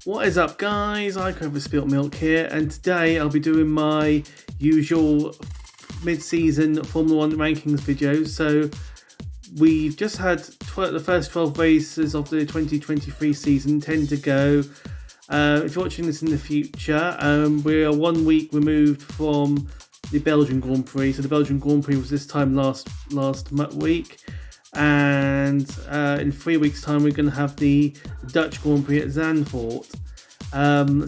What is up, guys? Ico Spilt Milk here, and today I'll be doing my usual mid-season Formula 1 rankings video. So we've just had the first 12 races of the 2023 season, 10 to go. If you're watching this in the future, we're 1 week removed from the Belgian Grand Prix. So the Belgian Grand Prix was this time last week. And in 3 weeks' time, we're going to have the Dutch Grand Prix at Zandvoort.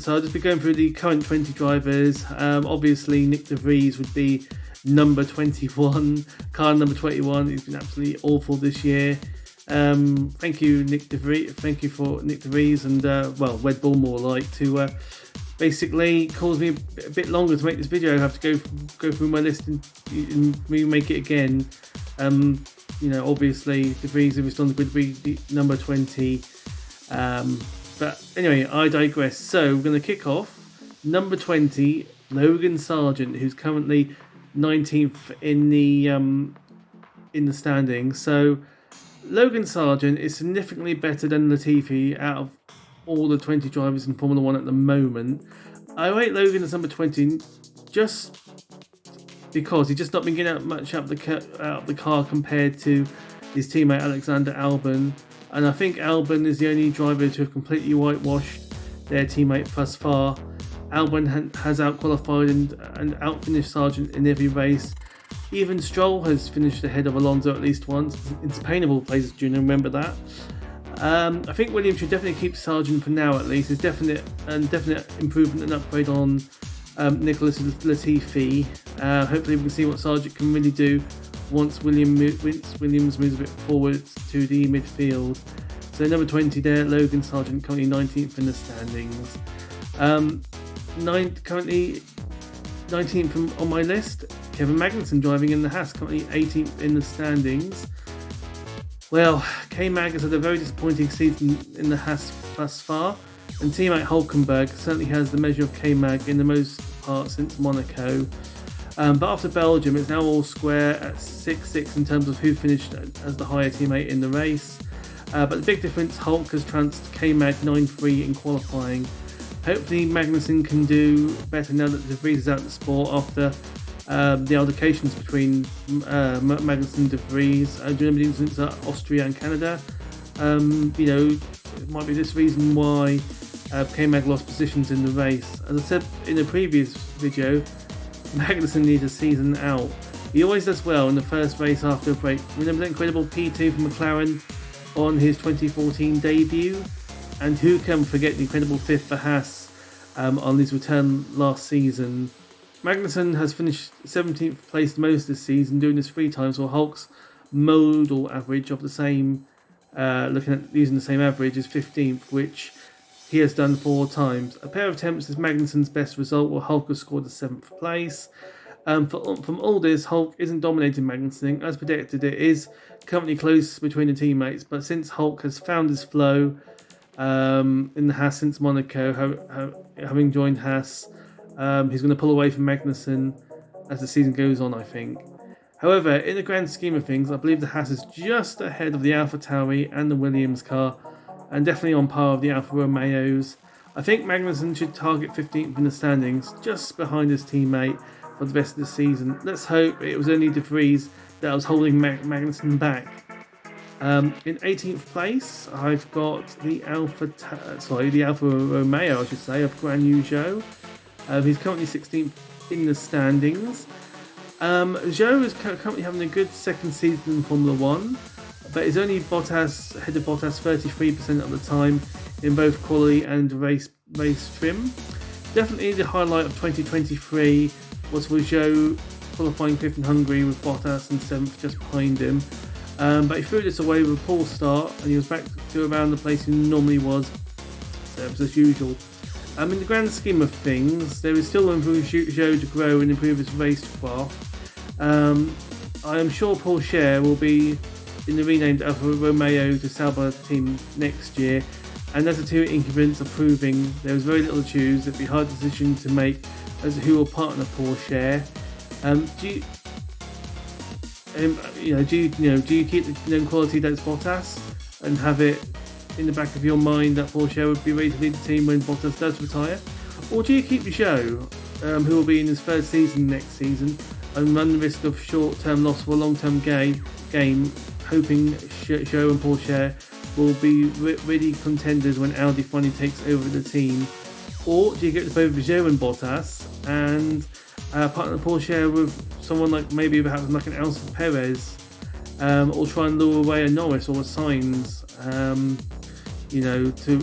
So I'll just be going through the current 20 drivers. Obviously, Nick De Vries would be number 21. Car number 21. He's been absolutely awful this year. Thank you, Nick De Vries. Thank you for Nick De Vries and Red Bull more like to basically cause me a bit longer to make this video. I have to go through my list and remake it again. Obviously, De Vries, if it's on the grid, would be number 20. But anyway, I digress. So we're going to kick off. Number 20, Logan Sargent, who's currently 19th in the standings. So Logan Sargent is significantly better than Latifi out of all the 20 drivers in Formula 1 at the moment. I rate Logan as number 20 just because he's just not been getting out much out of the car compared to his teammate Alexander Albon. And I think Albon is the only driver to have completely whitewashed their teammate thus far. Albon has outqualified and outfinished Sargent in every race. Even Stroll has finished ahead of Alonso at least once. It's painful places, Junior, remember that. I think Williams should definitely keep Sargent for now at least. It's definite improvement and upgrade on Nicholas Latifi. Hopefully we can see what Sargent can really do once Williams moves a bit forward to the midfield. So number 20 there, Logan Sargent, currently 19th in the standings. Currently 19th on my list, Kevin Magnussen driving in the Haas, currently 18th in the standings. Well, K-Mag has had a very disappointing season in the Haas thus far, and teammate Hulkenberg certainly has the measure of K-Mag in the most part since Monaco. But after Belgium, it's now all square at 6-6 in terms of who finished as the higher teammate in the race. But the big difference, Hulk has trounced K-Mag 9-3 in qualifying. Hopefully Magnussen can do better now that De Vries is out of the sport after the altercations between Magnussen and De Vries during the incidents at Austria and Canada. It might be this reason why K-Mag lost positions in the race. As I said in a previous video, Magnussen needs a season out. He always does well in the first race after a break. Remember that incredible P2 from McLaren on his 2014 debut? And who can forget the incredible 5th for Haas on his return last season? Magnussen has finished 17th place most this season, doing this 3 times, while Hulk's modal average of the same, looking at using the same average, is 15th, which he has done 4 times. A pair of attempts is Magnussen's best result, while Hulk has scored the 7th place. From all this, Hulk isn't dominating Magnussen. As predicted, it is currently close between the teammates, but since Hulk has found his flow in the Haas since Monaco, having joined Haas, he's going to pull away from Magnussen as the season goes on, I think. However, in the grand scheme of things, I believe the Haas is just ahead of the AlphaTauri and the Williams car, and definitely on par with the Alfa Romeos. I think Magnussen should target 15th in the standings, just behind his teammate for the rest of the season. Let's hope it was only De Vries that was holding Magnussen back. In 18th place, I've got the Alfa Romeo, of Guan Yu Zhou. He's currently 16th in the standings. Zhou is currently having a good second season in Formula 1, but is only ahead of Bottas 33% of the time in both quality and race trim. Definitely the highlight of 2023 was for Zhou qualifying 5th in Hungary with Bottas and 7th just behind him. But he threw this away with a poor start, and he was back to around the place he normally was. So it was as usual. In the grand scheme of things, there is still room for Zhou to grow and improve his racecraft. I am sure Paul Scher will be in the renamed Alfa Romeo to Sauber team next year, and as the 2 incumbents are proving, there is very little to choose. It'd be a hard decision to make as to who will partner Paul Scher. Do you keep the known quality that's Bottas and have it in the back of your mind that Porsche would be ready to lead the team when Bottas does retire? Or do you keep Zhou, who will be in his third season next season, and run the risk of short-term loss for a long-term game, hoping Zhou and Porsche will be ready contenders when Audi finally takes over the team? Or do you get both Zhou and Bottas and partner Porsche with someone like maybe perhaps like an Alonso Perez, or try and lure away a Norris or a Sainz, to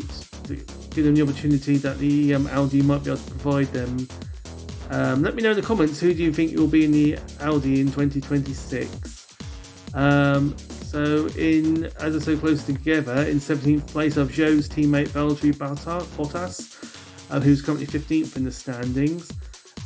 give them the opportunity that the Audi might be able to provide them? Let me know in the comments, who do you think will be in the Audi in 2026? So as I say, close together, in 17th place I have Zhou's teammate Valtteri Bottas, who's currently 15th in the standings.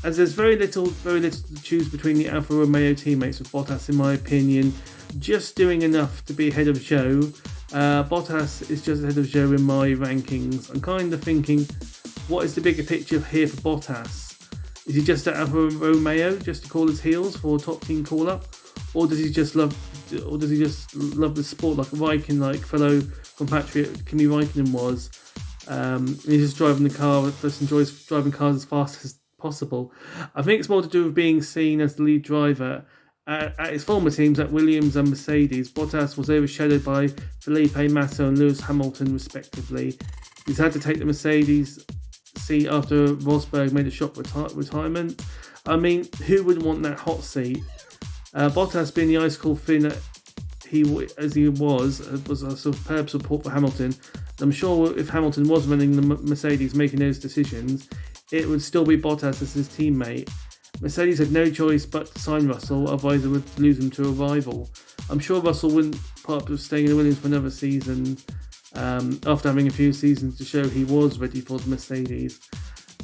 As there's very little to choose between the Alfa Romeo teammates, with Bottas, in my opinion, just doing enough to be ahead of Zhou. Bottas is just ahead of Zhou in my rankings. I'm kind of thinking, what is the bigger picture here for Bottas? Is he just at Alfa Romeo just to call his heels for a top team call up, or does he just love the sport like Raikkonen, like fellow compatriot Kimi Raikkonen was? He's just driving the car, just enjoys driving cars as fast as possible. I think it's more to do with being seen as the lead driver. At his former teams at Williams and Mercedes, Bottas was overshadowed by Felipe Massa and Lewis Hamilton respectively. He's had to take the Mercedes seat after Rosberg made a shock retirement. I mean, who would want that hot seat? Bottas, being the ice cold Finn he was a superb support for Hamilton. I'm sure if Hamilton was running the Mercedes, making those decisions, it would still be Bottas as his teammate. Mercedes had no choice but to sign Russell, otherwise they would lose him to a rival. I'm sure Russell wouldn't put up with staying in the Williams for another season, after having a few seasons to show he was ready for the Mercedes.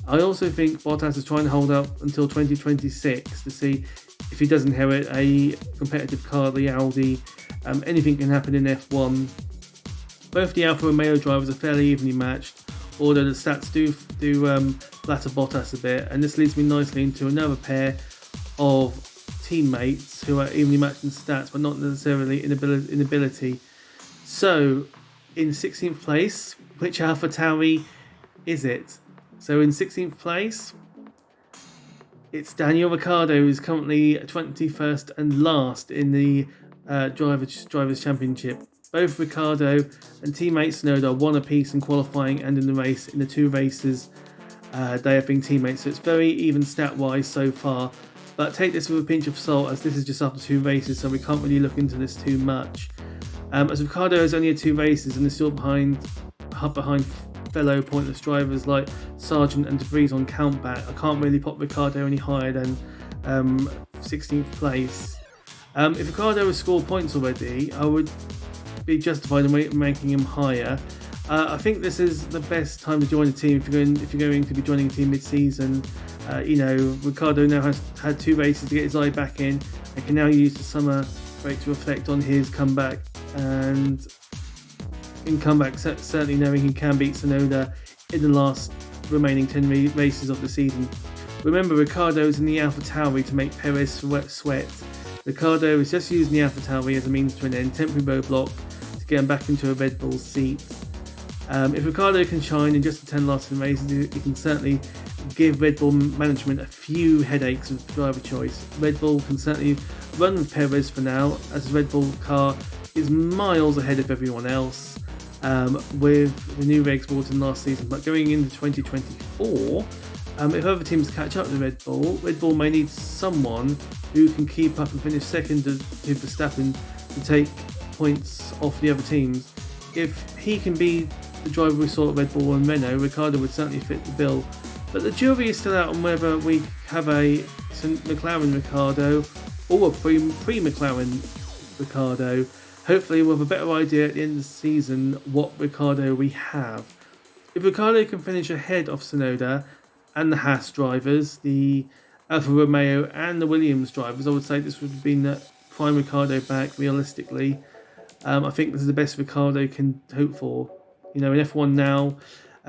I also think Bottas is trying to hold out until 2026 to see if he does inherit a competitive car, the Audi. Anything can happen in F1. Both the Alfa Romeo drivers are fairly evenly matched, although the stats do flatter Bottas a bit, and this leads me nicely into another pair of teammates who are evenly matched in stats but not necessarily in ability. So, in 16th place, which AlphaTauri is it? So in 16th place, it's Daniel Ricciardo, who's currently 21st and last in the Drivers' Championship. Both Ricciardo and teammate Tsunoda are one apiece in qualifying and in the race. In the two races, they have been teammates, so it's very even stat-wise so far. But take this with a pinch of salt, as this is just after two races, so we can't really look into this too much. As Ricciardo has only had two races and is still behind fellow pointless drivers like Sargent and De Vries on countback, I can't really put Ricciardo any higher than 16th place. If Ricciardo has scored points already, I would be justified in ranking him higher. I think this is the best time to join a team if you're going to be joining a team mid-season. Ricciardo now has had two races to get his eye back in and can now use the summer break to reflect on his comeback, and in comeback certainly knowing he can beat Tsunoda in the last remaining 10 races of the season. Remember, Ricciardo is in the AlphaTauri to make Perez sweat. Ricciardo is just using the AlphaTauri as a means to an end, temporary roadblock to get him back into a Red Bull seat. If Ricciardo can shine in just the 10 last races, he can certainly give Red Bull management a few headaches with driver choice. Red Bull can certainly run with Perez for now, as the Red Bull car is miles ahead of everyone else, with the new regs brought in last season. But going into 2024, if other teams catch up to Red Bull may need someone who can keep up and finish second to Verstappen to take points off the other teams. If he can be the driver we saw at Red Bull and Renault, Ricciardo would certainly fit the bill. But the jury is still out on whether we have a McLaren Ricciardo or a pre-McLaren Ricciardo. Hopefully we'll have a better idea at the end of the season what Ricciardo we have. If Ricciardo can finish ahead of Tsunoda and the Haas drivers, the Alfa Romeo and the Williams drivers, I would say this would have been the prime Ricciardo back realistically. I think this is the best Ricciardo can hope for. In F1 now,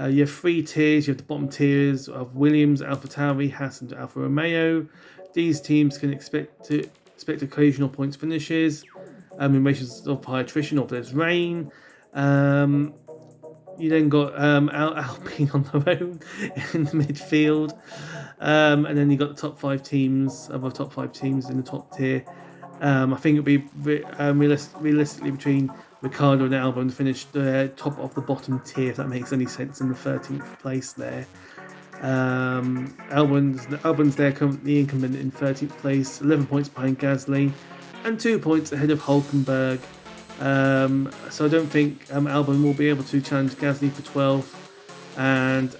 you have three tiers. You have the bottom tiers of Williams, AlphaTauri, Haas and Alfa Romeo. These teams can expect occasional points finishes in races of high attrition or if there's rain. You then got Alpine on their own in the midfield, and then you got the top 5 teams, other top 5 teams in the top tier. I think it'll be realistically between Ricciardo and Albon to finish the top of the bottom tier, if that makes any sense, in the 13th place there. Albon's there currently incumbent in 13th place, 11 points behind Gasly, and 2 points ahead of Hulkenberg. So I don't think Albon will be able to challenge Gasly for 12th, and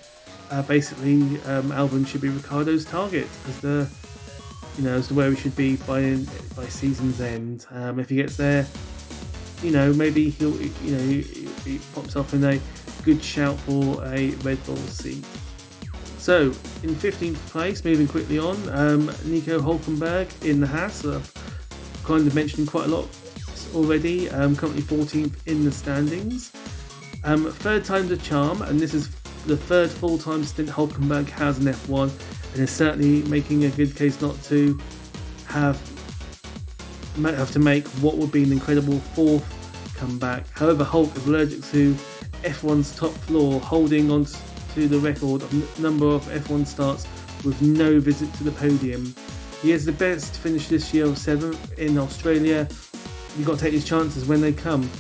basically Albon should be Ricciardo's target as the where we should be by season's end. If he gets there, maybe he pops off in a good shout for a Red Bull seat. So in 15th place, moving quickly on, Nico Hulkenberg in the Haas. I've kind of mentioned quite a lot already. Currently 14th in the standings. Third time's a charm, and this is the third full-time stint Hulkenberg has in F1, and is certainly making a good case not to have to make what would be an incredible 4th comeback. However, Hulk is allergic to F1's top floor, holding on to the record of number of F1 starts with no visit to the podium. He has the best finish this year of 7th in Australia. You've got to take his chances when they come.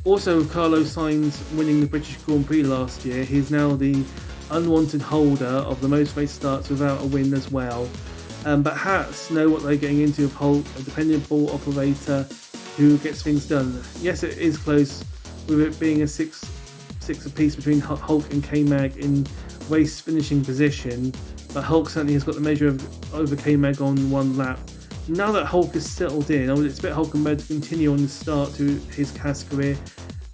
Also, with Carlos Sainz winning the British Grand Prix last year, he's now the unwanted holder of the most race starts without a win as well. But Haas know what they're getting into with Hulk, a dependable operator who gets things done. Yes, it is close, with it being a six apiece between Hulk and K-Mag in race finishing position, but Hulk certainly has got the measure of over K-Mag on one lap. Now that Hulk is settled in, I would expect Hulkenberg to continue on the start to his Haas career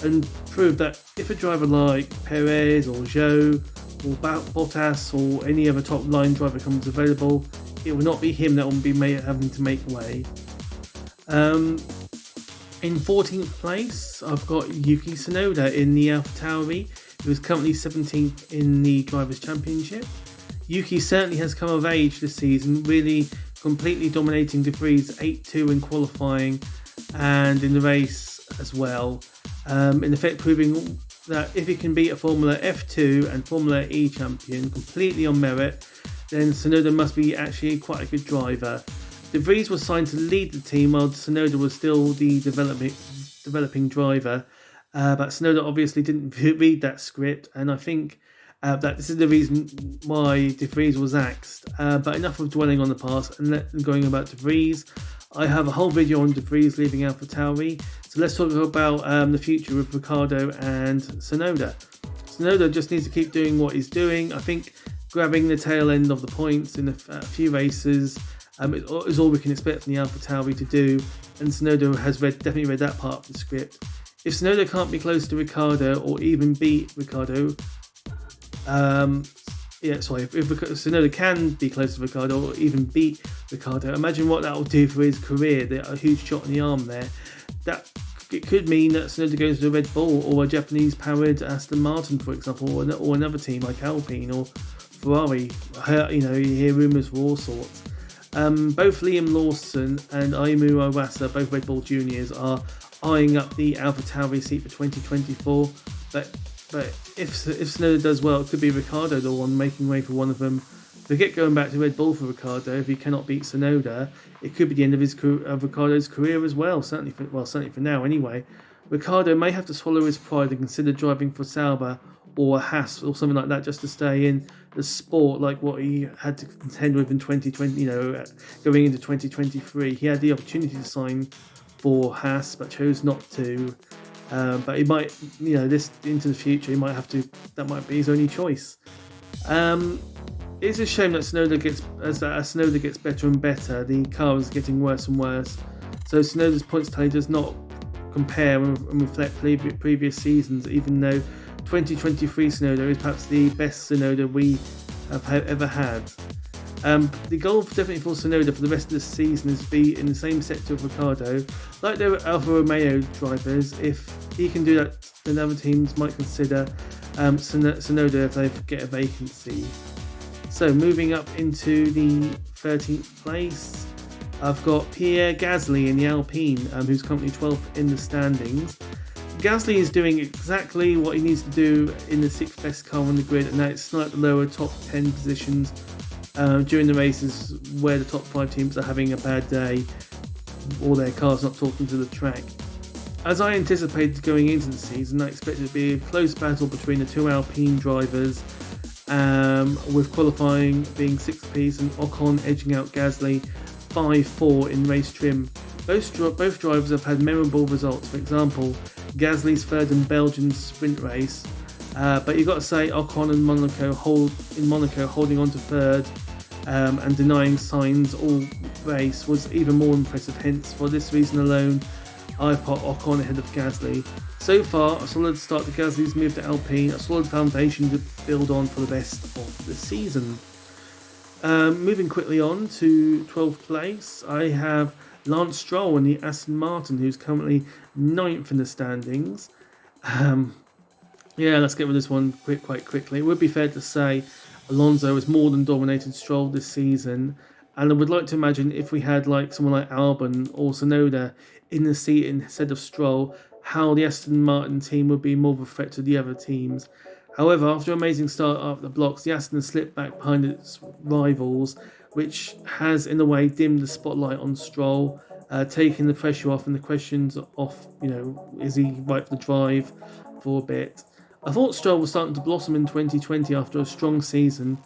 and prove that if a driver like Perez or Zhou or Bottas or any other top line driver comes available, it will not be him that will be having to make way. In 14th place, I've got Yuki Tsunoda in the AlphaTauri, who is currently 17th in the Drivers' Championship. Yuki certainly has come of age this season, really completely dominating De Vries 8-2 in qualifying and in the race as well. In effect, proving that if he can beat a Formula F2 and Formula E champion completely on merit, then Tsunoda must be actually quite a good driver. De Vries was signed to lead the team while Tsunoda was still the developing driver, but Tsunoda obviously didn't read that script, and I think that this is the reason why De Vries was axed. But enough of dwelling on the past and going about De Vries. I have a whole video on De Vries leaving AlphaTauri, so let's talk about the future with Ricciardo and Tsunoda. Tsunoda just needs to keep doing what he's doing. I think grabbing the tail end of the points in a few races is all we can expect from the AlphaTauri to do, and Tsunoda has definitely read that part of the script. If Tsunoda can't be close to Ricciardo or even beat Ricciardo, if Tsunoda can be close to Ricciardo or even beat Ricciardo, imagine what that will do for his career. A huge shot in the arm there. That it could mean that Tsunoda goes to a Red Bull or a Japanese-powered Aston Martin, for example, or another team like Alpine or Ferrari. You hear rumours for all sorts. Both Liam Lawson and Ayumu Iwasa, both Red Bull juniors, are eyeing up the AlphaTauri seat for 2024. But if Tsunoda does well, it could be Ricciardo the one making way for one of them. Forget going back to Red Bull for Ricciardo. If he cannot beat Tsunoda, it could be the end of Ricciardo's career as well. Certainly for now anyway. Ricciardo may have to swallow his pride and consider driving for Sauber or a Haas or something like that just to stay in the sport, like what he had to contend with in 2020. Going into 2023, he had the opportunity to sign for Haas but chose not to. But he might, this into the future, he might have to. That might be his only choice. It's a shame that Tsunoda gets better and better. The car is getting worse and worse. So Tsunoda's points tally does not compare and reflect previous seasons, even though 2023 Tsunoda is perhaps the best Tsunoda we have ever had. The goal definitely for Tsunoda for the rest of the season is to be in the same sector of Ricciardo, like the Alfa Romeo drivers. If he can do that, then other teams might consider Tsunoda if they get a vacancy. So moving up into the 13th place, I've got Pierre Gasly in the Alpine, who's currently 12th in the standings. Gasly is doing exactly what he needs to do in the 6th best car on the grid, and that's snipe the lower top 10 positions during the races where the top 5 teams are having a bad day or their car's not talking to the track. As I anticipated going into the season, I expected it to be a close battle between the 2 Alpine drivers, with qualifying being 6th apiece and Ocon edging out Gasly 5-4 in race trim. Both drivers have had memorable results. For example, Gasly's third in Belgian sprint race, but you've got to say Ocon in Monaco holding on to third and denying Sainz all race was even more impressive. Hence, for this reason alone, I've put Ocon ahead of Gasly. So far, a solid start to Gasly's move to Alpine, a solid foundation to build on for the rest of the season. Moving quickly on to 12th place, I have Lance Stroll in the Aston Martin, who's currently 9th in the standings. Let's get rid of this one quite quickly. It would be fair to say Alonso has more than dominated Stroll this season, and I would like to imagine if we had like someone like Albon or Tsunoda in the seat instead of Stroll, how the Aston Martin team would be more of a threat to the other teams. However, after an amazing start up the blocks, the Aston has slipped back behind its rivals, which has in a way dimmed the spotlight on Stroll, taking the pressure off and the questions off, is he right for the drive for a bit. I thought Stroll was starting to blossom in 2020 after a strong season,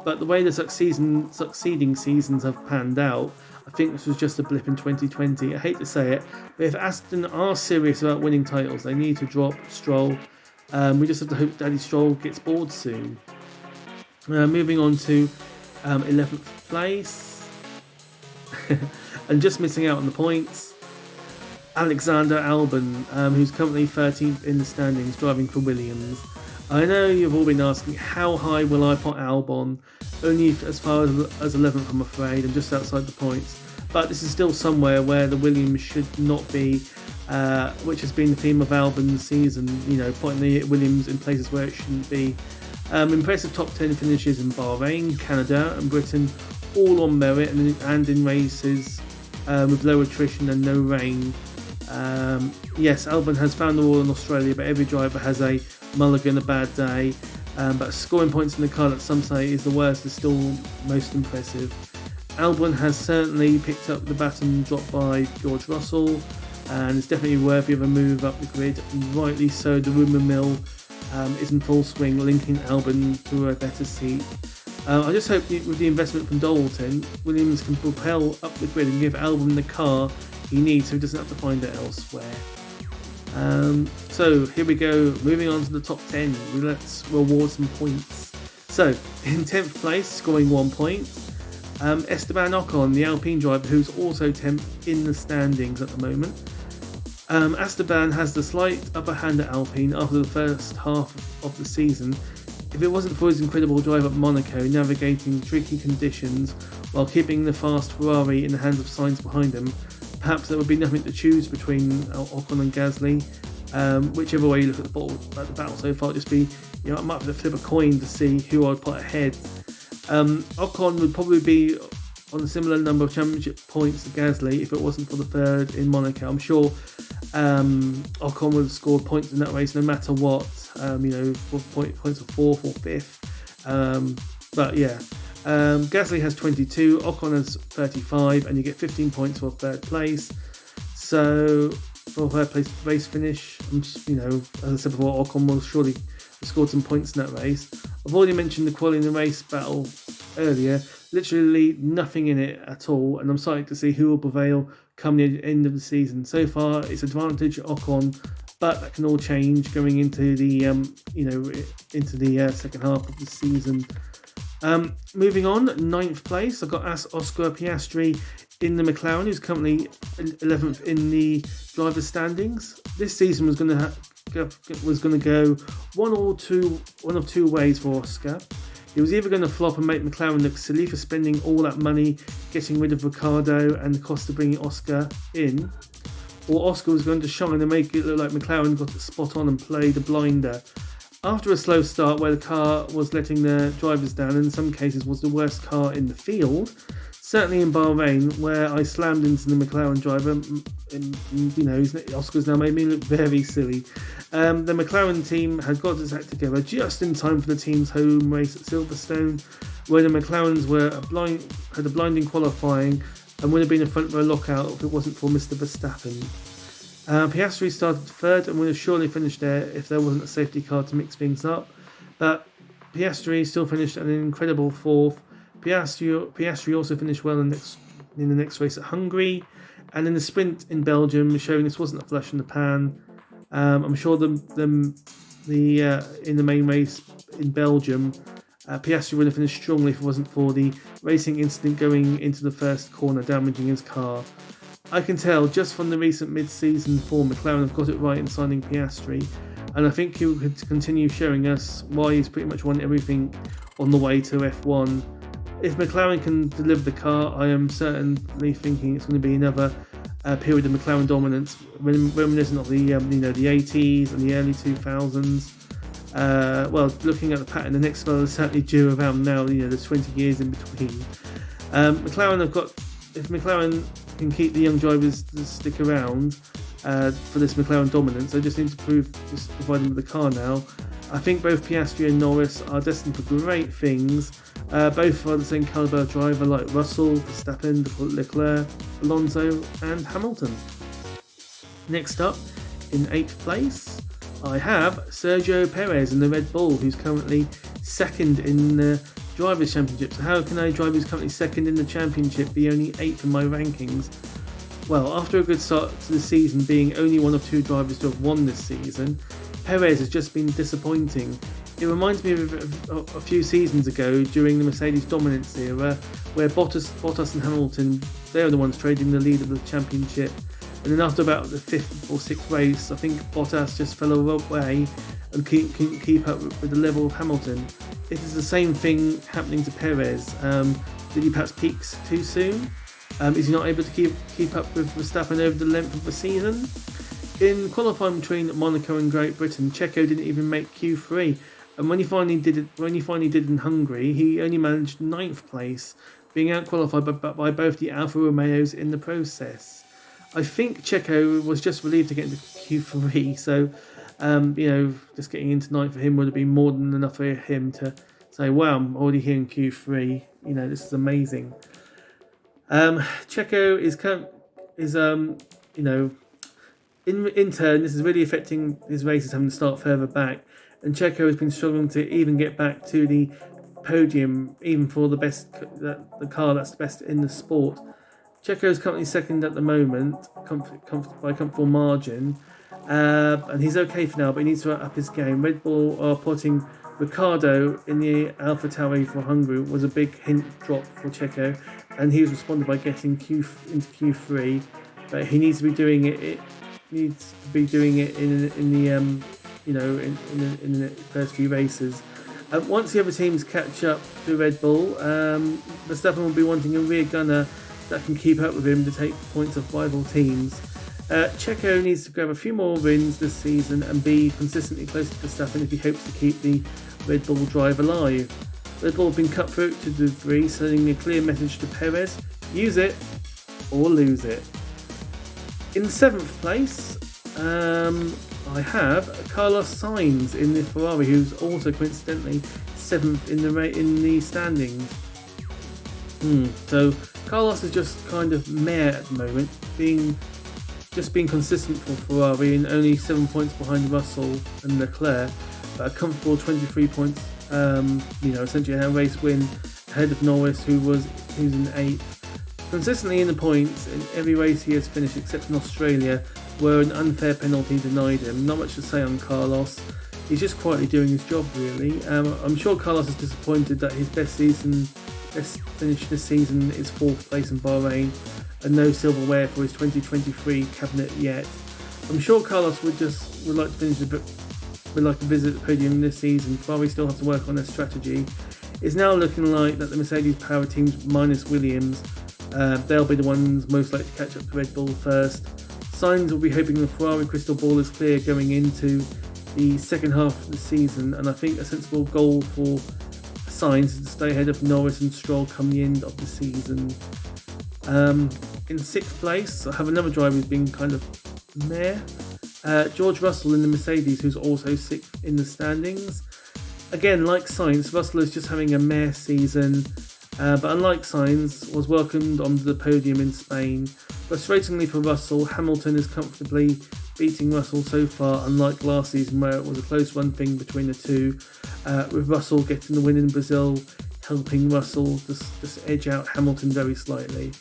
but the way the succeeding seasons have panned out, I think this was just a blip in 2020. I hate to say it, but if Aston are serious about winning titles, they need to drop Stroll. We just have to hope Daddy Stroll gets bored soon. Moving on to 11th place. And just missing out on the points, Alexander Albon, who's currently 13th in the standings, driving for Williams. I know you've all been asking, how high will I put Albon? Only as far as 11th, I'm afraid, and just outside the points. But this is still somewhere where the Williams should not be, which has been the theme of Albon's season, putting the Williams in places where it shouldn't be. Impressive top 10 finishes in Bahrain, Canada and Britain, all on merit and in races with low attrition and no rain. Yes, Albon has found the wall in Australia, but every driver has a mulligan, a bad day. But scoring points in the car that some say is the worst is still most impressive. Albon has certainly picked up the baton dropped by George Russell and is definitely worthy of a move up the grid, and rightly so. The rumour mill is in full swing, linking Albon to a better seat. I just hope with the investment from Dorilton, Williams can propel up the grid and give Albon the car he needs so he doesn't have to find it elsewhere. So here we go, moving on to the top 10. Let's reward some points. So in 10th place, scoring 1 point, Esteban Ocon, the Alpine driver, who's also 10th in the standings at the moment. Esteban has the slight upper hand at Alpine after the first half of the season. If it wasn't for his incredible drive at Monaco, navigating tricky conditions while keeping the fast Ferrari in the hands of Sainz behind him, perhaps there would be nothing to choose between Ocon and Gasly. Whichever way you look at the battle so far, just be, I might have to flip a coin to see who I'd put ahead. Ocon would probably be on a similar number of championship points to Gasly if it wasn't for the third in Monaco. I'm sure Ocon would have scored points in that race no matter what, points of 4th or 5th. But yeah, Gasly has 22, Ocon has 35, and you get 15 points for third place. So for third place race finish, as I said before, Ocon will surely have scored some points in that race. I've already mentioned the quality in the race battle earlier, literally nothing in it at all, and I'm starting to see who will prevail come the end of the season. So far, it's advantage Ocon, but that can all change going into the second half of the season. Moving on, 9th place, I've got Oscar Piastri in the McLaren, who's currently 11th in the driver's standings. This season was going to go one of two ways for Oscar. He was either going to flop and make McLaren look silly for spending all that money getting rid of Ricciardo and the cost of bringing Oscar in, or Oscar was going to shine and make it look like McLaren got it spot on and played a blinder. After a slow start where the car was letting the drivers down, and in some cases was the worst car in the field, Certainly in Bahrain, where I slammed into the McLaren driver, Oscar's now made me look very silly. The McLaren team had got its act together just in time for the team's home race at Silverstone, where the McLarens had a blinding qualifying and would have been a front row lockout if it wasn't for Mr. Verstappen. Piastri started third and would have surely finished there if there wasn't a safety car to mix things up, but Piastri still finished at an incredible fourth. Piastri also finished well in the next race at Hungary, and in the sprint in Belgium, showing this wasn't a flash in the pan. I'm sure in the main race in Belgium, Piastri would have finished strongly if it wasn't for the racing incident going into the first corner, damaging his car. I can tell just from the recent mid-season form, McLaren have got it right in signing Piastri, and I think he will continue showing us why he's pretty much won everything on the way to F1. If McLaren can deliver the car, I am certainly thinking it's going to be another period of McLaren dominance, reminiscent of the 80s and the early 2000s. Looking at the pattern, the next spell is certainly due around now. There's 20 years in between. If McLaren can keep the young drivers to stick around for this McLaren dominance, they just need to provide them with the car now. I think both Piastri and Norris are destined for great things. Both are the same caliber driver like Russell, Verstappen, Leclerc, Alonso and Hamilton. Next up, in 8th place, I have Sergio Perez in the Red Bull, who's currently second in the Drivers' Championship. So how can a driver who's currently second in the championship be only 8th in my rankings? Well, after a good start to the season, being only one of 2 drivers to have won this season, Perez has just been disappointing. It reminds me of a few seasons ago during the Mercedes dominance era, where Bottas and Hamilton, they were the ones trading the lead of the championship. And then after about the 5th or 6th race, I think Bottas just fell away and couldn't keep up with the level of Hamilton. It is the same thing happening to Perez. Did he perhaps peak too soon? Is he not able to keep up with Verstappen over the length of the season? In qualifying between Monaco and Great Britain, Checo didn't even make Q3, and when he finally did it in Hungary, he only managed 9th place, being out-qualified by both the Alfa Romeos in the process. I think Checo was just relieved to get into Q3, so just getting into 9th for him would have been more than enough for him to say, wow, I'm already here in Q3, this is amazing. Checo in turn, this is really affecting his races having to start further back, and Checo has been struggling to even get back to the podium, even for the car that's the best in the sport. Checo is currently second at the moment, by a comfortable margin, and he's okay for now, but he needs to up his game. Red Bull are putting Ricciardo in the AlphaTauri for Hungary was a big hint drop for Checo, and he was responded by getting into Q3, but he needs to be doing it. In the first few races. Once the other teams catch up to Red Bull, Verstappen will be wanting a rear gunner that can keep up with him to take points off rival teams. Checo needs to grab a few more wins this season and be consistently close to Verstappen if he hopes to keep the Red Bull drive alive. Red Bull have been cutthroat to the degree, sending a clear message to Perez: use it or lose it. In 7th place, I have Carlos Sainz in the Ferrari, who's also coincidentally 7th in the standings. So Carlos is just kind of meh at the moment, being consistent for Ferrari and only 7 points behind Russell and Leclerc, but a comfortable 23 points. Essentially a race win ahead of Norris, who's in 8th. Consistently in the points in every race he has finished except in Australia, where an unfair penalty denied him. Not much to say on Carlos. He's just quietly doing his job, really. I'm sure Carlos is disappointed that his best finish this season is 4th place in Bahrain and no silverware for his 2023 cabinet yet. I'm sure Carlos would like to visit the podium this season. Ferrari still have to work on their strategy. It's now looking like that the Mercedes power teams minus Williams, they'll be the ones most likely to catch up to Red Bull first. Sainz will be hoping the Ferrari crystal ball is clear going into the second half of the season, and I think a sensible goal for Sainz is to stay ahead of Norris and Stroll come the end of the season. In 6th place, I have another driver who's been kind of meh. George Russell in the Mercedes, who's also 6th in the standings. Again, like Sainz, Russell is just having a meh season, but unlike Sainz, was welcomed onto the podium in Spain. Frustratingly for Russell, Hamilton is comfortably beating Russell so far, unlike last season where it was a close run thing between the two, with Russell getting the win in Brazil, helping Russell just edge out Hamilton very slightly.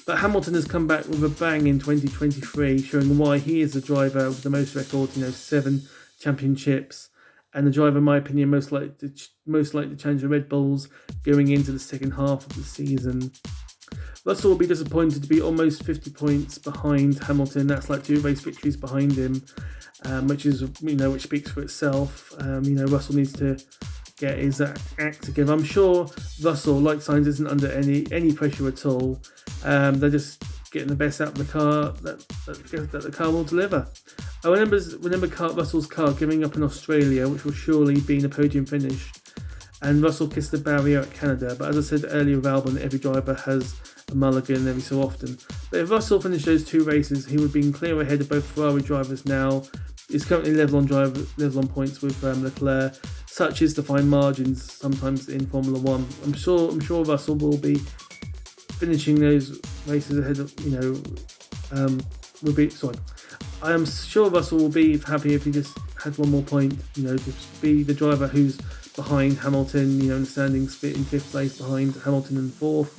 But Hamilton has come back with a bang in 2023, showing why he is the driver with the most records, 7 championships, and the driver, in my opinion, most likely to challenge the Red Bulls going into the second half of the season. Russell will be disappointed to be almost 50 points behind Hamilton. That's like 2 race victories behind him, which speaks for itself. Russell needs to get his act together. I'm sure Russell, like Sainz, isn't under any pressure at all. They're just getting the best out of the car that the car will deliver. I remember Russell's car giving up in Australia, which will surely be in a podium finish, and Russell kissed the barrier at Canada. But as I said earlier with Albon, every driver has a mulligan every so often. But if Russell finished those 2 races, he would be clear ahead of both Ferrari drivers now. He's currently level on points with Leclerc. Such is the fine margins sometimes in Formula One. I'm sure Russell will be finishing those races ahead of I am sure Russell will be happy if he just had one more point. To be the driver who's behind Hamilton. In the standings, in 5th place behind Hamilton in 4th,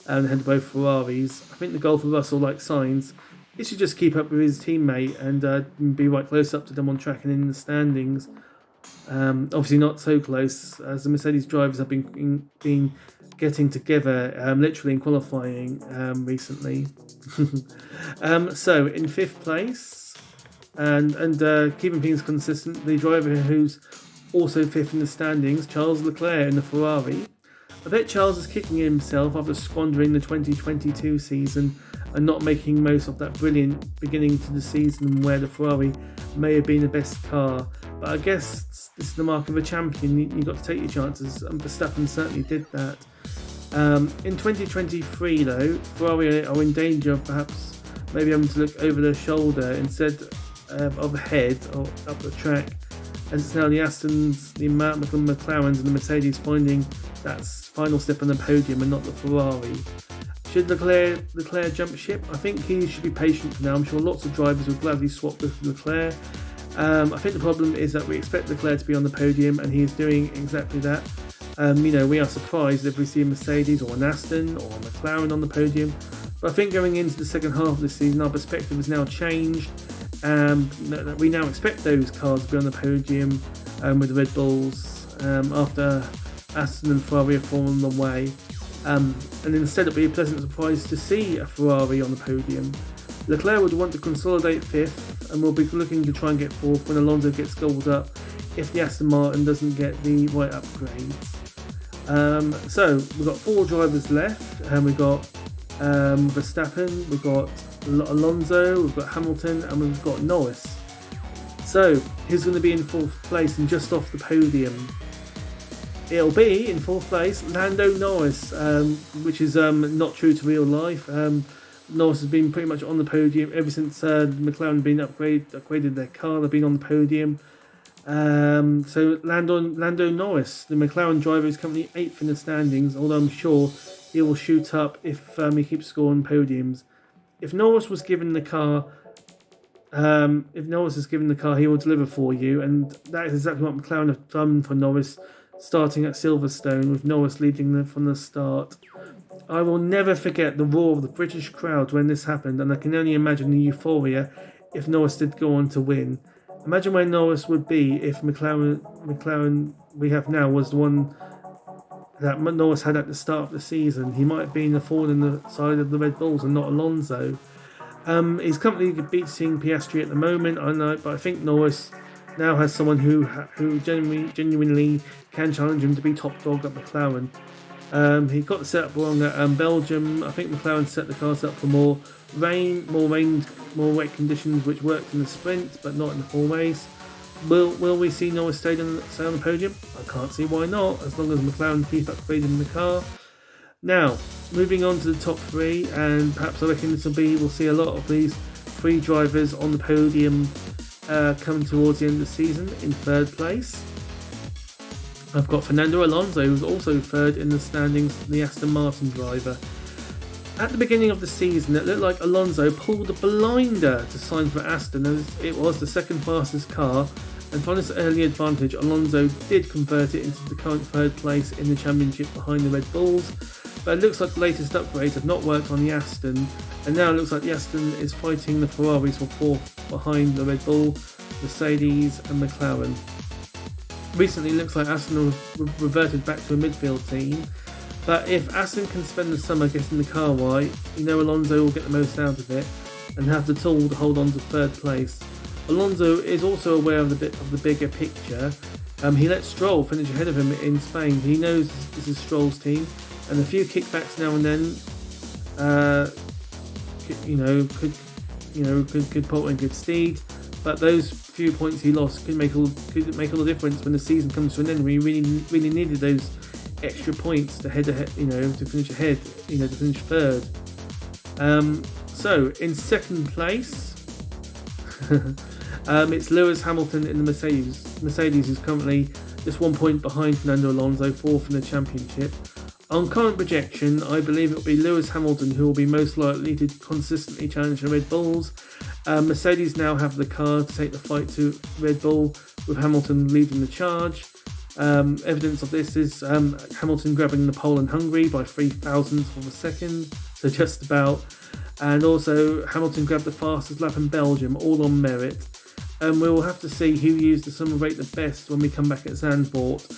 and ahead of both Ferraris. I think the goal for Russell, like Sainz, is to just keep up with his teammate and be right close up to them on track and in the standings. Obviously not so close as the Mercedes drivers have been getting together literally in qualifying recently. So in 5th place and keeping things consistent, the driver who's also 5th in the standings, Charles Leclerc in the Ferrari. I bet Charles is kicking himself after squandering the 2022 season and not making most of that brilliant beginning to the season where the Ferrari may have been the best car. But I guess this is the mark of a champion. You've got to take your chances, and Verstappen certainly did that. In 2023, though, Ferrari are in danger of perhaps maybe having to look over their shoulder instead of ahead or up the track, as it's now the Astons, the McLarens and the Mercedes finding that final step on the podium and not the Ferrari. Should Leclerc jump ship? I think he should be patient for now. I'm sure lots of drivers will gladly swap with Leclerc. I think the problem is that we expect Leclerc to be on the podium, and he is doing exactly that. We are surprised if we see a Mercedes or an Aston or a McLaren on the podium. But I think going into the second half of the season, our perspective has now changed. We now expect those cars to be on the podium with the Red Bulls after Aston and Ferrari have fallen away. And instead it'll be a pleasant surprise to see a Ferrari on the podium. Leclerc would want to consolidate 5th and will be looking to try and get 4th when Alonso gets gobbled up if the Aston Martin doesn't get the right upgrades. So we've got 4 drivers left, and we've got Verstappen, we've got Alonso, we've got Hamilton, and we've got Norris. So who's going to be in 4th place and just off the podium? It'll be in 4th place Lando Norris, which is not true to real life. Norris has been pretty much on the podium ever since McLaren have been upgraded their car. They've been on the podium. So Lando Norris, the McLaren driver, is currently 8th in the standings, although I'm sure he will shoot up if he keeps scoring podiums. If Norris was given the car, he will deliver for you, and that is exactly what McLaren have done for Norris, starting at Silverstone with Norris leading them from the start. I will never forget the roar of the British crowd when this happened, and I can only imagine the euphoria if Norris did go on to win. Imagine where Norris would be if McLaren we have now was the one that Norris had at the start of the season. He might have been a thorn in the side of the Red Bulls and not Alonso. He's currently beating Piastri at the moment, I know, but I think Norris now has someone who genuinely can challenge him to be top dog at McLaren. He got the setup wrong at Belgium. I think McLaren set the cars up for more wet conditions, which worked in the sprint but not in the full race. Will we see Norris stay on the podium? I can't see why not, as long as McLaren keep upgrading the car. Now, moving on to the top 3, and perhaps I reckon we'll see a lot of these 3 drivers on the podium coming towards the end of the season in 3rd place. I've got Fernando Alonso, who's also 3rd in the standings, the Aston Martin driver. At the beginning of the season, it looked like Alonso pulled a blinder to sign for Aston, as it was the 2nd fastest car, and from this early advantage, Alonso did convert it into the current 3rd place in the championship behind the Red Bulls. But it looks like the latest upgrades have not worked on the Aston, and now it looks like the Aston is fighting the Ferraris for 4th behind the Red Bull, Mercedes and McLaren. Recently it looks like Aston have reverted back to a midfield team, but if Aston can spend the summer getting the car right, Alonso will get the most out of it and have the tool to hold on to 3rd place. Alonso is also aware of the bigger picture. He let Stroll finish ahead of him in Spain. He knows this is Stroll's team, and a few kickbacks now and then, could put in good steed. But those few points he lost could make all the difference when the season comes to an end. We really needed those extra points to head ahead, to finish ahead, to finish 3rd. So in 2nd place, it's Lewis Hamilton in the Mercedes. Mercedes is currently just 1 point behind Fernando Alonso, 4th in the championship. On current projection, I believe it will be Lewis Hamilton who will be most likely to consistently challenge the Red Bulls. Mercedes now have the car to take the fight to Red Bull, with Hamilton leading the charge. Evidence of this is Hamilton grabbing the pole in Hungary by 0.003 of a second, so just about. And also Hamilton grabbed the fastest lap in Belgium, all on merit. We will have to see who used the summer rate the best when we come back at Zandvoort.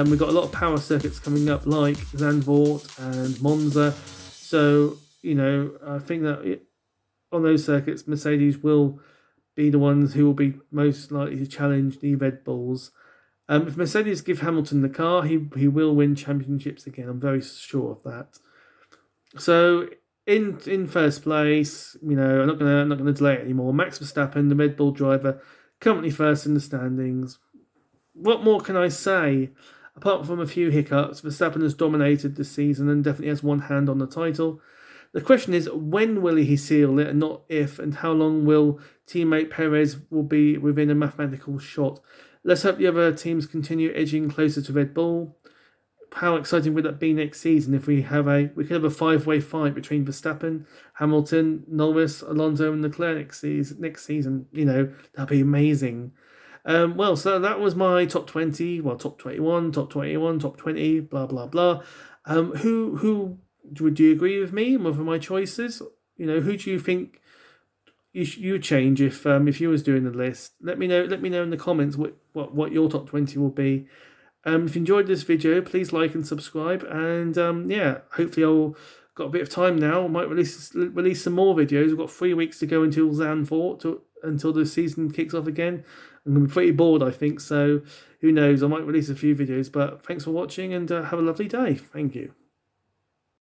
We've got a lot of power circuits coming up, like Zandvoort and Monza. So, I think that on those circuits, Mercedes will be the ones who will be most likely to challenge the Red Bulls. If Mercedes give Hamilton the car, he will win championships again. I'm very sure of that. So in 1st place, I'm not gonna delay it anymore. Max Verstappen, the Red Bull driver, currently 1st in the standings. What more can I say? Apart from a few hiccups, Verstappen has dominated this season and definitely has one hand on the title. The question is, when will he seal it, and not if, and how long will teammate Perez will be within a mathematical shot? Let's hope the other teams continue edging closer to Red Bull. How exciting would that be next season if we could have a 5-way fight between Verstappen, Hamilton, Norris, Alonso and Leclerc next season? That'd be amazing. So that was my top 20, top 21, top 21, top 20, blah, blah, blah. Who would you agree with me with my choices? Who do you think you would change if you was doing the list? Let me know in the comments what your top 20 will be. If you enjoyed this video, please like and subscribe, and hopefully I'll got a bit of time now. I might release some more videos. We've got 3 weeks to go until Zandvoort, until the season kicks off again. I'm going to be pretty bored, I think, so who knows, I might release a few videos. But thanks for watching, and have a lovely day. Thank you.